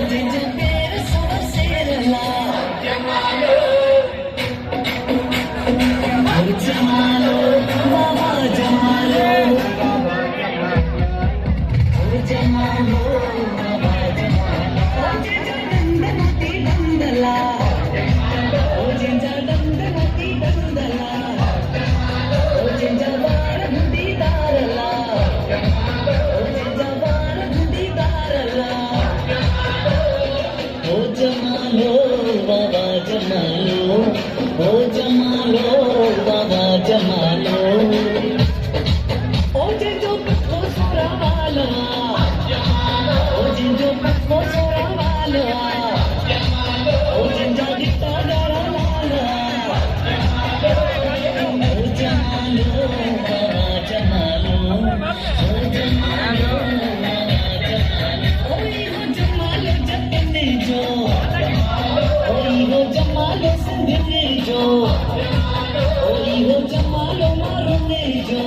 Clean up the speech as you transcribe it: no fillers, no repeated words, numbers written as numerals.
Jinja तेरे सोर सेरला जमालो बाबा जमालो जमालो बाबा Jamalo Jinja दंडमती दंडला Jinja दंडमती दंडला Jinja बार गुडी दारला Jinja बार गुडी दारला ओ जमालो बाबा जमालो ओ जमालो बाबा जमालो ओ जिंजो पत्तो सोरा वाला ओ जिंजो पत्तो सोरा वाला ओ जिंजा दिता गारा वाला ओ जमालो बाबा जमालो ओ जमालो बाबा जमालो ओ इहो जमालो जतने जो ओ इहो जमालो सिंधने जो ओ इहो जमालो मारने जो